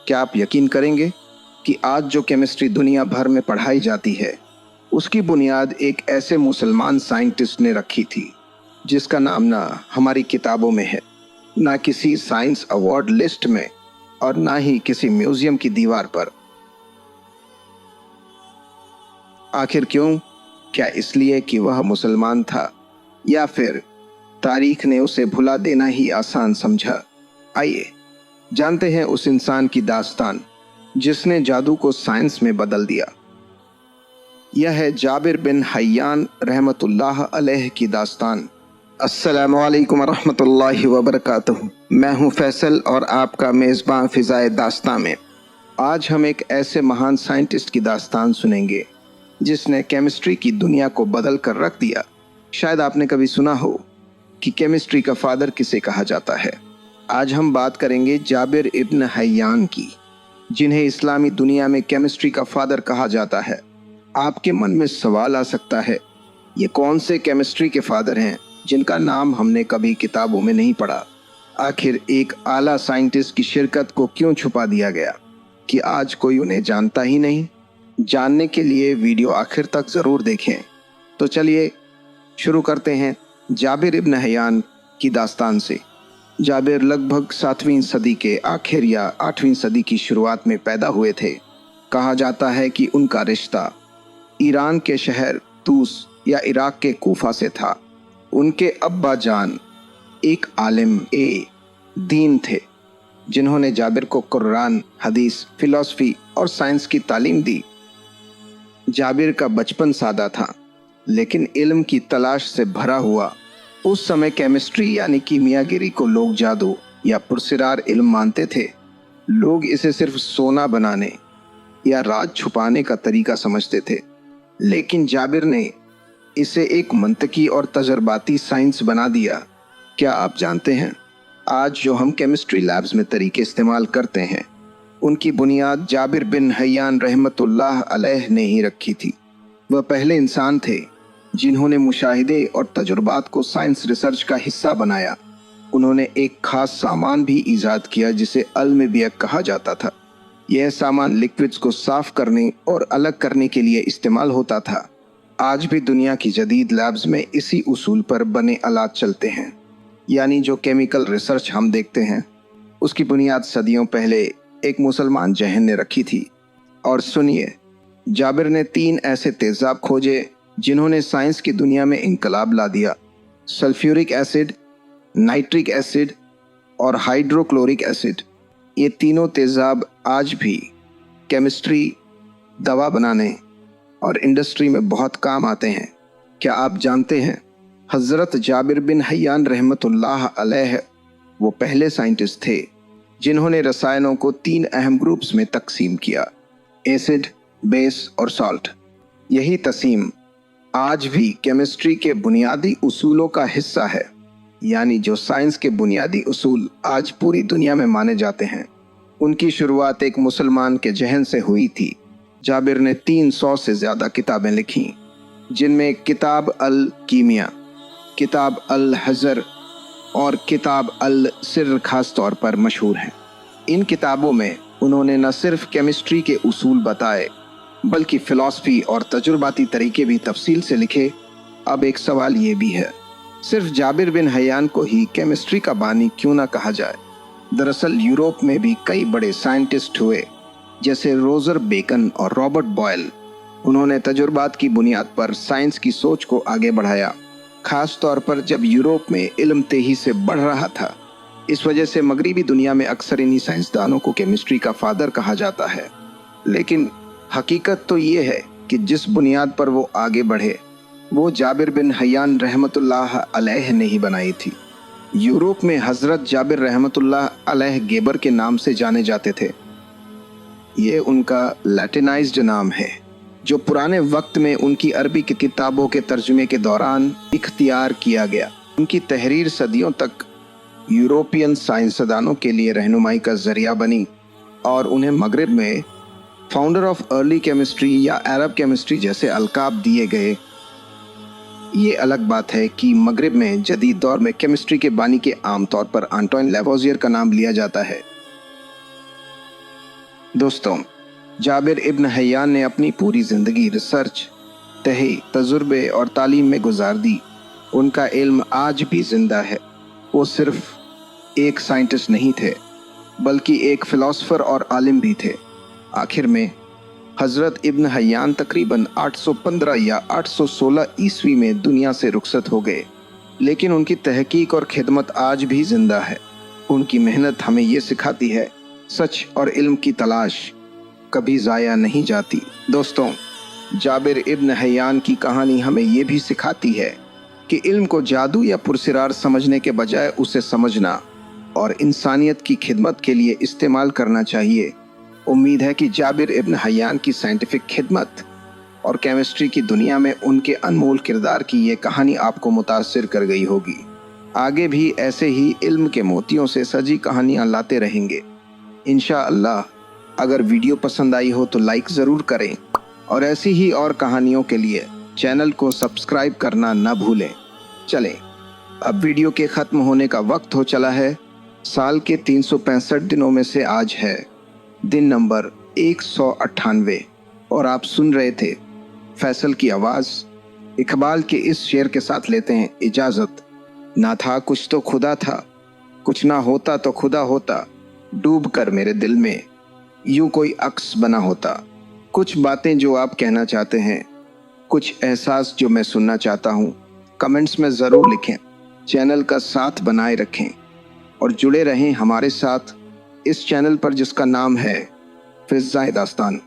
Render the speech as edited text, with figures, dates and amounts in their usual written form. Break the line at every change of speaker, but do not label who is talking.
क्या आप यकीन करेंगे कि आज जो केमिस्ट्री दुनिया भर में पढ़ाई जाती है उसकी बुनियाद एक ऐसे मुसलमान साइंटिस्ट ने रखी थी जिसका नाम ना हमारी किताबों में है, ना किसी साइंस अवार्ड लिस्ट में और ना ही किसी म्यूजियम की दीवार पर। आखिर क्यों? क्या इसलिए कि वह मुसलमान था या फिर तारीख ने उसे भुला देना ही आसान समझा? आइए जानते हैं उस इंसान की दास्तान जिसने जादू को साइंस में बदल दिया। यह है जाबिर बिन हय्यान रहमतुल्लाह अलैह की दास्तान। अस्सलामु अलैकुम रहमतुल्लाहि व बरकातुहू। मैं हूं फैसल और आपका मेज़बान फ़िज़ाए दास्तान में। आज हम एक ऐसे महान साइंटिस्ट की दास्तान सुनेंगे जिसने केमिस्ट्री की दुनिया को बदल कर रख दिया। शायद आपने कभी सुना हो कि केमिस्ट्री का फादर किसे कहा जाता है। आज हम बात करेंगे जाबिर इब्न हय्यान की, जिन्हें इस्लामी दुनिया में केमिस्ट्री का फादर कहा जाता है। आपके मन में सवाल आ सकता है, ये कौन से केमिस्ट्री के फादर हैं जिनका नाम हमने कभी किताबों में नहीं पढ़ा? आखिर एक आला साइंटिस्ट की शिरकत को क्यों छुपा दिया गया कि आज कोई उन्हें जानता ही नहीं? जानने के लिए वीडियो आखिर तक ज़रूर देखें। तो चलिए शुरू करते हैं जाबिर इब्न हय्यान की दास्तान से। जाबिर लगभग 7वीं सदी के आखिर या 8वीं सदी की शुरुआत में पैदा हुए थे। कहा जाता है कि उनका रिश्ता ईरान के शहर तूस या इराक के कूफा से था। उनके अब्बा जान एक आलिम दीन थे जिन्होंने जाबिर को कुरान, हदीस, फिलॉसफी और साइंस की तालीम दी। जाबिर का बचपन सादा था लेकिन इल्म की तलाश से भरा हुआ। उस समय केमिस्ट्री यानी कीमियागिरी को लोग जादू या पुरसिरार इल्म मानते थे। लोग इसे सिर्फ सोना बनाने या राज छुपाने का तरीका समझते थे, लेकिन जाबिर ने इसे एक मंतकी और तजर्बाती साइंस बना दिया। क्या आप जानते हैं आज जो हम केमिस्ट्री लैब्स में तरीके इस्तेमाल करते हैं उनकी बुनियाद जाबिर बिन हय्यान रहमतुल्लाह अलैह ने ही रखी थी। वह पहले इंसान थे जिन्होंने मुशाहिदे और तजुर्बात को साइंस रिसर्च का हिस्सा बनाया। उन्होंने एक खास सामान भी ईजाद किया जिसे अल-मिबियक कहा जाता था। यह सामान लिक्विड्स को साफ करने और अलग करने के लिए इस्तेमाल होता था। आज भी दुनिया की जदीद लैब्स में इसी उसूल पर बने आलात चलते हैं, यानी जो केमिकल रिसर्च हम देखते हैं उसकी बुनियाद सदियों पहले एक मुसलमान जहन ने रखी थी। और सुनिए, जाबिर ने 3 ऐसे तेजाब खोजे जिन्होंने साइंस की दुनिया में इनकलाब ला दिया। सल्फ्यूरिक एसिड, नाइट्रिक एसिड और हाइड्रोक्लोरिक एसिड। ये तीनों तेजाब आज भी केमिस्ट्री, दवा बनाने और इंडस्ट्री में बहुत काम आते हैं। क्या आप जानते हैं हज़रत जाबिर बिन हय्यान रहमतुल्लाह अलैह वो पहले साइंटिस्ट थे जिन्होंने रसायनों को 3 अहम ग्रुप्स में तकसीम किया, एसिड, बेस और सॉल्ट। यही तकसीम आज भी केमिस्ट्री के बुनियादी उसूलों का हिस्सा है, यानी जो साइंस के बुनियादी उसूल आज पूरी दुनिया में माने जाते हैं उनकी शुरुआत एक मुसलमान के जहन से हुई थी। जाबिर ने 300 से ज़्यादा किताबें लिखीं, जिनमें किताब अल कीमिया, किताब अल हज़र और किताब अल सिर खास तौर पर मशहूर हैं। इन किताबों में उन्होंने न सिर्फ केमिस्ट्री के उसूल बताए बल्कि फ़िलॉसफी और तजुर्बाती तरीके भी तफसील से लिखे। अब एक सवाल ये भी है, सिर्फ जाबिर बिन हय्यान को ही केमिस्ट्री का बानी क्यों ना कहा जाए? दरअसल यूरोप में भी कई बड़े साइंटिस्ट हुए जैसे रोजर बेकन और रॉबर्ट बॉयल। उन्होंने तजुर्बात की बुनियाद पर साइंस की सोच को आगे बढ़ाया, खास तौर पर जब यूरोप में इल्म तेजी से बढ़ रहा था। इस वजह से मगरिबी दुनिया में अक्सर इन्हीं साइंसदानों को केमिस्ट्री का फादर कहा जाता है। लेकिन हकीकत तो ये है कि जिस बुनियाद पर वो आगे बढ़े वो जाबिर बिन हय्यान रहमतुल्लाह अलैह ने ही बनाई थी। यूरोप में हज़रत जाबिर रहमतुल्लाह अलैह गेबर के नाम से जाने जाते थे। ये उनका लैटिनाइज्ड नाम है जो पुराने वक्त में उनकी अरबी की किताबों के तर्जुमे के दौरान इख्तियार किया गया। उनकी तहरीर सदियों तक यूरोपियन साइंसदानों के लिए रहनुमाई का जरिया बनी और उन्हें मगरिब में फाउंडर ऑफ अर्ली केमिस्ट्री या अरब केमिस्ट्री जैसे अलकाब दिए गए। ये अलग बात है कि मगरिब में जदीद दौर में केमिस्ट्री के बानी के आम तौर पर आंटोइन लैवोजियर का नाम लिया जाता है। दोस्तों, जाबिर इब्न हयान ने अपनी पूरी ज़िंदगी रिसर्च, तहक़ीक़, तजुर्बे और तालीम में गुजार दी। उनका इल्म आज भी ज़िंदा है। वो सिर्फ एक साइंटिस्ट नहीं थे, बल्कि एक फ़िलासफ़र और आलिम भी थे। आखिर में हज़रत इब्न हयान तकरीबन 815 या 816 ईस्वी में दुनिया से रुखसत हो गए, लेकिन उनकी तहक़ीक़ और खिदमत आज भी ज़िंदा है। उनकी मेहनत हमें ये सिखाती है, सच और इल्म की तलाश कभी ज़ाया नहीं जाती। दोस्तों, जाबिर इब्न हयान की कहानी हमें ये भी सिखाती है कि इल्म को जादू या पुरसिरार समझने के बजाय उसे समझना और इंसानियत की खिदमत के लिए इस्तेमाल करना चाहिए। उम्मीद है कि जाबिर इब्न हयान की साइंटिफिक खिदमत और केमिस्ट्री की दुनिया में उनके अनमोल किरदार की ये कहानी आपको मुतासिर कर गई होगी। आगे भी ऐसे ही इल्म के मोतियों से सजी कहानियाँ लाते रहेंगे इंशाअल्लाह। अगर वीडियो पसंद आई हो तो लाइक ज़रूर करें और ऐसी ही और कहानियों के लिए चैनल को सब्सक्राइब करना न भूलें। चलें, अब वीडियो के ख़त्म होने का वक्त हो चला है। साल के 365 दिनों में से आज है दिन नंबर 198 और आप सुन रहे थे फैसल की आवाज़। इकबाल के इस शेर के साथ लेते हैं इजाज़त। ना था कुछ तो खुदा था, कुछ ना होता तो खुदा होता, डूब कर मेरे दिल में यूं कोई अक्स बना होता। कुछ बातें जो आप कहना चाहते हैं, कुछ एहसास जो मैं सुनना चाहता हूँ, कमेंट्स में ज़रूर लिखें। चैनल का साथ बनाए रखें और जुड़े रहें हमारे साथ इस चैनल पर जिसका नाम है फ़िज़ाए दास्तान।